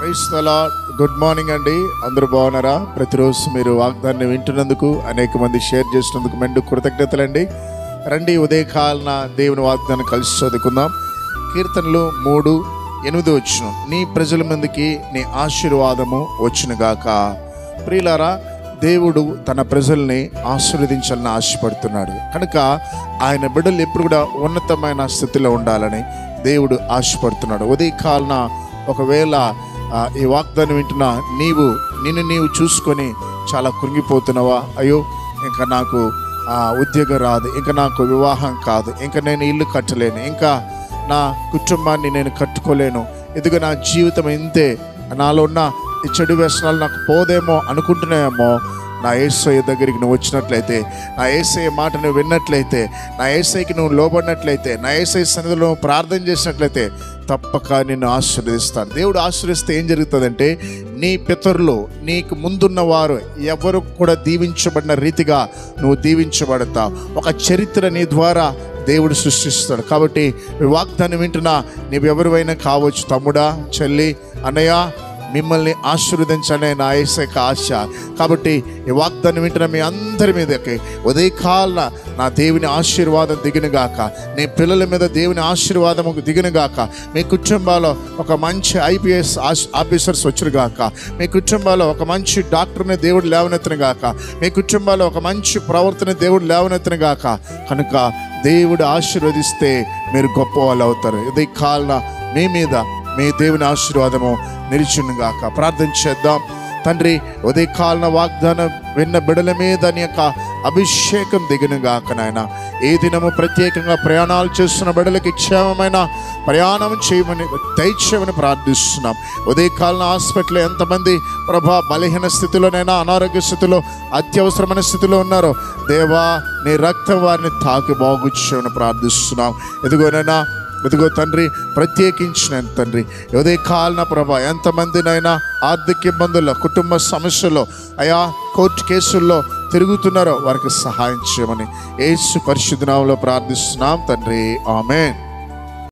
Praise the Lord. Good morning అండి. అందరూ బాగున్నారా? ప్రతిరోజు మీరు వాగ్దాన్ని వింటున్నందుకు, అనేక మంది షేర్ చేసినందుకు మెండు కృతజ్ఞతలండి. రండి, ఉదయకాలన దేవుని వాగ్దాన్ని కలిసి చదువుకుందాం. కీర్తనలు 3:8 నీ ప్రజల మందికి నీ ఆశీర్వాదము వచ్చునుగాక. ప్రియులారా, దేవుడు తన ప్రజల్ని ఆశీర్వదించాలని ఆశపడుతున్నాడు కనుక ఆయన బిడ్డలు ఎప్పుడు కూడా ఉన్నతమైన స్థితిలో ఉండాలని దేవుడు ఆశపడుతున్నాడు. ఉదయకాలన ఒకవేళ ఈ వాగ్దానం వింటున్నా నిన్ను చూసుకొని చాలా కృంగిపోతున్నావా? అయ్యో, ఇంకా నాకు ఉద్యోగం రాదు, ఇంకా నాకు వివాహం కాదు, ఇంకా నేను ఇల్లు కట్టలేను, ఇంకా నా కుటుంబాన్ని నేను కట్టుకోలేను, ఇదిగో నా జీవితం ఇంతే, నాలో ఉన్న ఈ చెడు వ్యసనాలు నాకు పోదేమో అనుకుంటున్నాయేమో. నా యేసయ్య దగ్గరికి నువ్వు వచ్చినట్లయితే, నా యేసయ్య మాట నువ్వు విన్నట్లయితే, నా యేసయ్యకి నువ్వు లోబడినట్లయితే, నా యేసయ్య సన్నిధిలో నువ్వు ప్రార్థన చేసినట్లయితే తప్పక నిన్ను ఆశీర్వదిస్తాడు. దేవుడు ఆశీర్వదిస్తే ఏం జరుగుతుందంటే, నీ పితరులు, నీకు ముందున్న వారు ఎవరు కూడా దీవించబడిన రీతిగా నువ్వు దీవించబడతావు. ఒక చరిత్ర నీ ద్వారా దేవుడు సృష్టిస్తాడు. కాబట్టి వాగ్దానం వింటున్నా నీవెవరివైనా కావచ్చు, తమ్ముడా, చెల్లి, అన్నయ్య, మిమ్మల్ని ఆశీర్వదించనే నా యేసయ్యకి ఆశ. కాబట్టి ఈ వాగ్దానం వింటున్న మీ అందరి మీదకి ఉదయకాలన నా దేవుని ఆశీర్వాదం దిగునుగాక. నీ పిల్లల మీద దేవుని ఆశీర్వాదము దిగునుగాక. మీ కుటుంబాల్లో ఒక మంచి IPS ఆఫీసర్స్ వచ్చునుగాక. మీ కుటుంబాల్లో ఒక మంచి డాక్టర్ని దేవుడు లేవనెత్తునుగాక. మీ కుటుంబాల్లో ఒక మంచి ప్రవర్తన దేవుడు లేవనెత్తునుగాక. కనుక దేవుడు ఆశీర్వదిస్తే మీరు గొప్ప వాళ్ళు అవుతారు. ఉదయకాలన మీ మీద మీ దేవుని ఆశీర్వాదము నిలిచునుగాక. ప్రార్థన చేద్దాం. తండ్రి, ఉదయకాలన వాగ్దానం విన్న బిడల మీద నీ యొక్క అభిషేకం దిగునుగాక. నాయన, ఏ దినము ప్రత్యేకంగా ప్రయాణాలు చేస్తున్న బిడలకి క్షేమమైన ప్రయాణం చేయమని దయచేయమని ప్రార్థిస్తున్నాం. ఉదయకాలన హాస్పిటల్లో ఎంతమంది ప్రభా బలహీన స్థితిలోనైనా, అనారోగ్య స్థితిలో, అత్యవసరమైన స్థితిలో ఉన్నారో, దేవా నీ రక్తం వారిని తాకి బాగుచేయమని ప్రార్థిస్తున్నాం. ఇదిగో తండ్రి, ప్రత్యేకించిన తండ్రి, ఉదయకాలన ప్రభా ఎంతమందినైనా ఆర్థిక ఇబ్బందుల్లో, కుటుంబ సమస్యల్లో, అయా కోర్టు కేసుల్లో తిరుగుతున్నారో వారికి సహాయం చేయమని యేసు పరిశుద్ధ నామములో ప్రార్థిస్తున్నాం తండ్రి. ఆమేన్.